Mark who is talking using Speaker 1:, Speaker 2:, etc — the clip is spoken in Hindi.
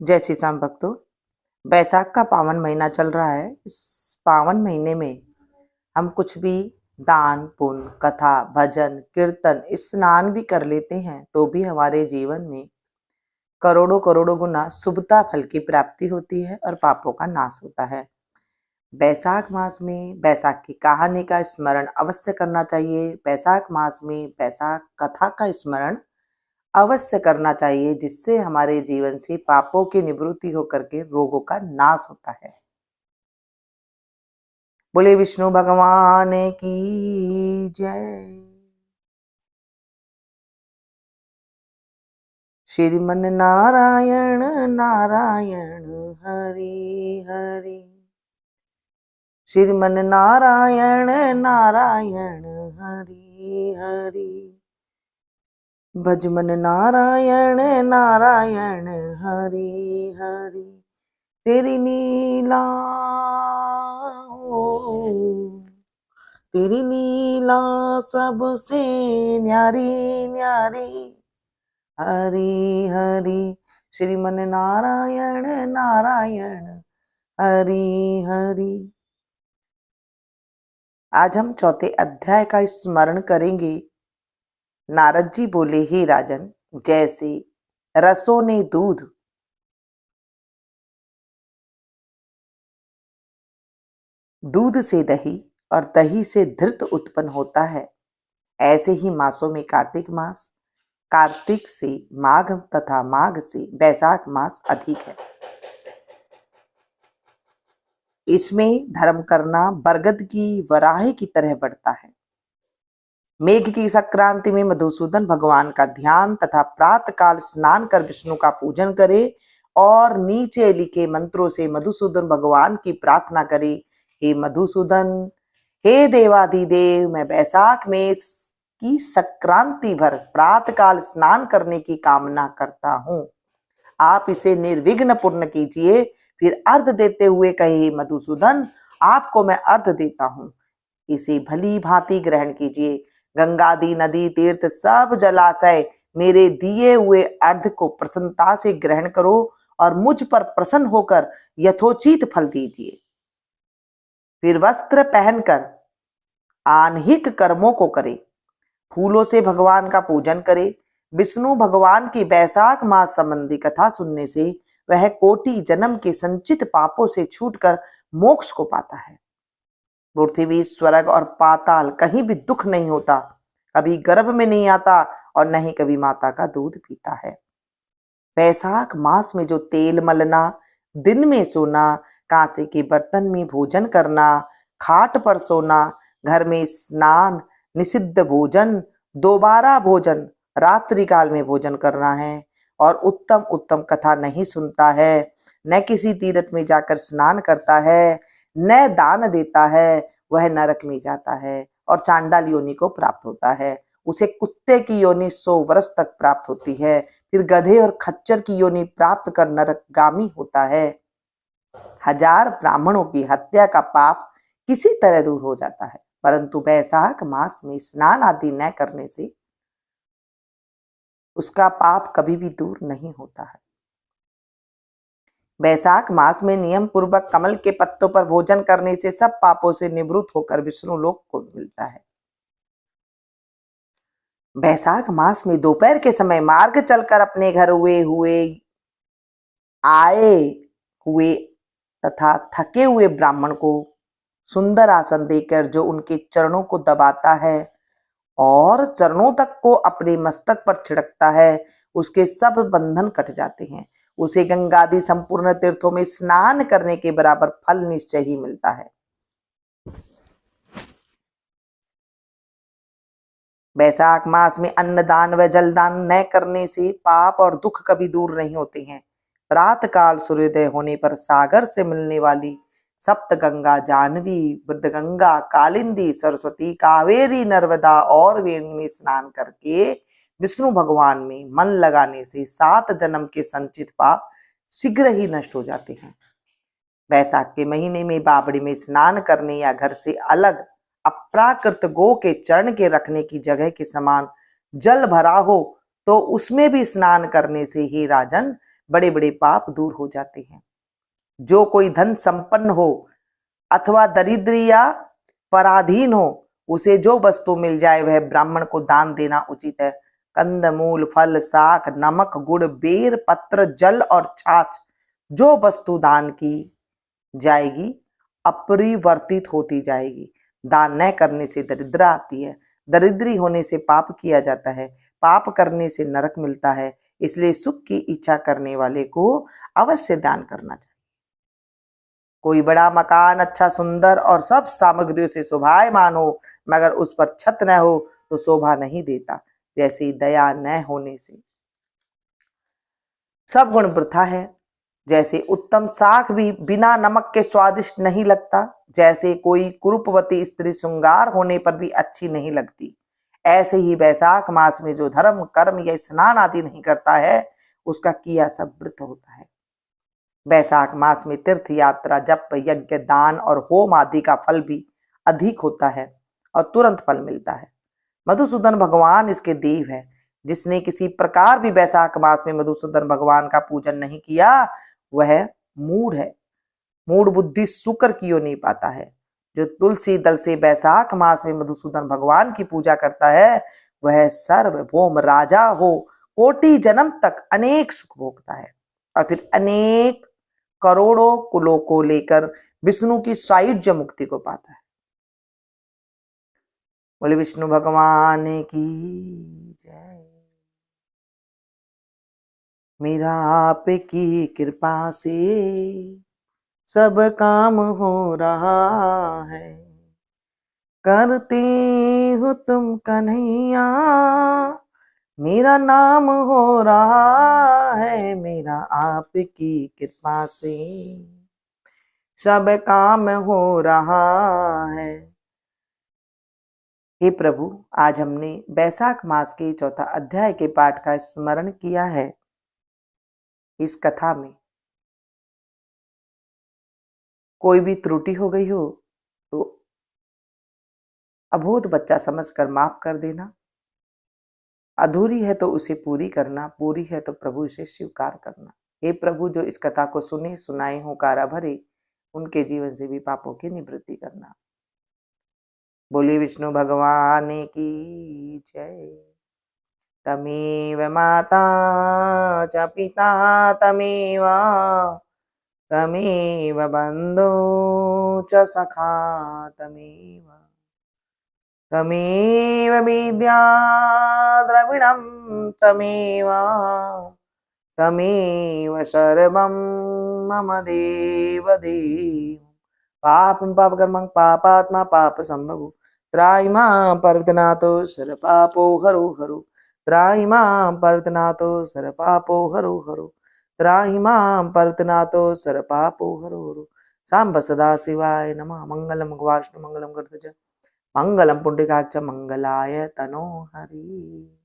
Speaker 1: जय श्री श्याम भक्तों। बैसाख का पावन महीना चल रहा है। इस पावन महीने में हम कुछ भी दान पुण्य कथा भजन कीर्तन स्नान भी कर लेते हैं तो भी हमारे जीवन में करोड़ों करोड़ों गुना शुभता फल की प्राप्ति होती है और पापों का नाश होता है। बैसाख मास में बैसाख की कहानी का स्मरण अवश्य करना चाहिए। बैसाख मास में बैसाख कथा का स्मरण अवश्य करना चाहिए, जिससे हमारे जीवन से पापों की निवृत्ति होकर के रोगों का नाश होता है। बोले विष्णु भगवान की जय। श्रीमन नारायण नारायण हरि हरि। श्रीमन नारायण नारायण हरि हरि। भजमन नारायण नारायण हरि हरि। तेरी लीला तेरी लीला सबसे न्यारी न्यारी हरि हरि। श्रीमन नारायण नारायण हरि हरि। आज हम चौथे अध्याय का स्मरण करेंगे। नारद जी बोले, हे राजन, जैसे रसों ने दूध से दही और दही से धृत उत्पन्न होता है, ऐसे ही मासों में कार्तिक मास, कार्तिक से माघ तथा माघ से बैसाख मास अधिक है। इसमें धर्म करना बरगद की वराह की तरह बढ़ता है। मेघ की संक्रांति में मधुसूदन भगवान का ध्यान तथा प्रातः काल स्नान कर विष्णु का पूजन करे और नीचे लिखे मंत्रों से मधुसूदन भगवान की प्रार्थना करे। हे मधुसूदन, हे देवाधिदेव, मैं बैसाख में की संक्रांति भर प्रातः काल स्नान करने की कामना करता हूँ। आप इसे निर्विघ्न पूर्ण कीजिए। फिर अर्घ देते हुए कहे, मधुसूदन, आपको मैं अर्घ देता हूँ, इसे भली भांति ग्रहण कीजिए। गंगादि नदी तीर्थ सब जलाशय मेरे दिए हुए अर्घ को प्रसन्नता से ग्रहण करो और मुझ पर प्रसन्न होकर यथोचित फल दीजिए। फिर वस्त्र पहनकर आह्निक कर्मों को करे, फूलों से भगवान का पूजन करे। विष्णु भगवान की बैसाख मास संबंधी कथा सुनने से वह कोटि जन्म के संचित पापों से छूटकर मोक्ष को पाता है। पृथ्वी स्वर्ग और पाताल कहीं भी दुख नहीं होता, कभी गर्भ में नहीं आता और न ही कभी माता का दूध पीता है। बैसाख मास में जो तेल मलना, दिन में सोना, कांसे के बर्तन में भोजन करना, खाट पर सोना, घर में स्नान, निषिद्ध भोजन, दोबारा भोजन, रात्रि काल में भोजन करना है और उत्तम उत्तम कथा नहीं सुनता है, न किसी तीर्थ में जाकर स्नान करता है, न दान देता है, वह नरक में जाता है और चांडाल योनि को प्राप्त होता है। उसे कुत्ते की योनि 100 वर्ष तक प्राप्त होती है। फिर गधे और खच्चर की योनि प्राप्त कर नरकगामी होता है। 1000 ब्राह्मणों की हत्या का पाप किसी तरह दूर हो जाता है, परंतु बैसाख मास में स्नान आदि न करने से उसका पाप कभी भी दूर नहीं होता है। बैसाख मास में नियम पूर्वक कमल के पत्तों पर भोजन करने से सब पापों से निवृत्त होकर विष्णु लोक को मिलता है। बैसाख मास में दोपहर के समय मार्ग चलकर अपने घर आए हुए तथा थके हुए ब्राह्मण को सुंदर आसन देकर जो उनके चरणों को दबाता है और चरणों तक को अपने मस्तक पर छिड़कता है, उसके सब बंधन कट जाते हैं। उसे गंगादि संपूर्ण तीर्थों में स्नान करने के बराबर फल निश्चय ही मिलता है। बैसाख मास में अन्नदान व जलदान न करने से पाप और दुख कभी दूर नहीं होते हैं। प्रातः काल सूर्योदय होने पर सागर से मिलने वाली सप्त गंगा, जाह्नवी, बुद्धगंगा, कालिंदी, सरस्वती, कावेरी, नर्मदा और वेणी में स्नान करके विष्णु भगवान में मन लगाने से 7 जन्म के संचित पाप शीघ्र ही नष्ट हो जाते हैं। बैसाख के महीने में बावड़ी में स्नान करने या घर से अलग अप्राकृत गो के चरण के रखने की जगह के समान जल भरा हो तो उसमें भी स्नान करने से, हे राजन, बड़े बड़े पाप दूर हो जाते हैं। जो कोई धन संपन्न हो अथवा दरिद्र या पराधीन हो, उसे जो वस्तु मिल जाए वह ब्राह्मण को दान देना उचित है। कंद मूल फल शाक नमक गुड़ बेर पत्र जल और छाछ जो वस्तु दान की जाएगी अपरिवर्तित होती जाएगी। दान न करने से दरिद्र आती है, दरिद्री होने से पाप किया जाता है, पाप करने से नरक मिलता है। इसलिए सुख की इच्छा करने वाले को अवश्य दान करना चाहिए। कोई बड़ा मकान अच्छा सुंदर और सब सामग्रियों से शोभायमान हो, मगर उस पर छत न हो तो शोभा नहीं देता। जैसे दया न होने से सब गुण वृथा है। जैसे उत्तम साग भी बिना नमक के स्वादिष्ट नहीं लगता, जैसे कोई कुरूपवती स्त्री श्रृंगार होने पर भी अच्छी नहीं लगती, ऐसे ही वैशाख मास में जो धर्म कर्म या स्नान आदि नहीं करता है, उसका किया सब वृथ होता है। वैशाख मास में तीर्थ यात्रा जप यज्ञ दान और होम आदि का फल भी अधिक होता है और तुरंत फल मिलता है। मधुसूदन भगवान इसके देव है। जिसने किसी प्रकार भी वैशाख मास में मधुसूदन भगवान का पूजन नहीं किया वह मूढ़ है। मूढ़ बुद्धि शुक्र की ओर नहीं पाता है। जो तुलसी दल से वैशाख मास में मधुसूदन भगवान की पूजा करता है वह सर्वभौम राजा हो कोटि जन्म तक अनेक सुख भोगता है और फिर अनेक करोड़ों कुलों को लेकर विष्णु की सायुज्य मुक्ति को पाता है। बोले विष्णु भगवान की जय। मेरा आपकी कृपा से सब काम हो रहा है, करते हो तुम कन्हैया मेरा नाम हो रहा है। मेरा आपकी कृपा से सब काम हो रहा है। हे प्रभु, आज हमने वैशाख मास के चौथा अध्याय के पाठ का स्मरण किया है। इस कथा में कोई भी त्रुटि हो गई हो तो अबोध बच्चा समझकर माफ कर देना, अधूरी है तो उसे पूरी करना, पूरी है तो प्रभु इसे स्वीकार करना। हे प्रभु, जो इस कथा को सुने सुनाए हो कारा भरे, उनके जीवन से भी पापों की निवृत्ति करना। बोले विष्णु भगवान की जय। तमेव माता च पिता तमेव तमेव बंधु च सखा तमेव तमेव विद्या द्रविणं तमेव तमेव सर्वं मम देव देव। पापं पापकर्मं पापात्मा पाप संभवो त्राहि मां पर्वतनाथो सर्व पापो हरो हरो त्राहि मां पर्वतनाथो सर्व पापो हरो हरो त्राहि मां पर्वतनाथो सर्व पापो हरो हरो। सांब सदा शिवाय नमः। मंगलम भगवान विष्णु मंगलम गरुड़ध्वज मंगलम पुंडरीकाक्ष मंगलाय तनो हरि।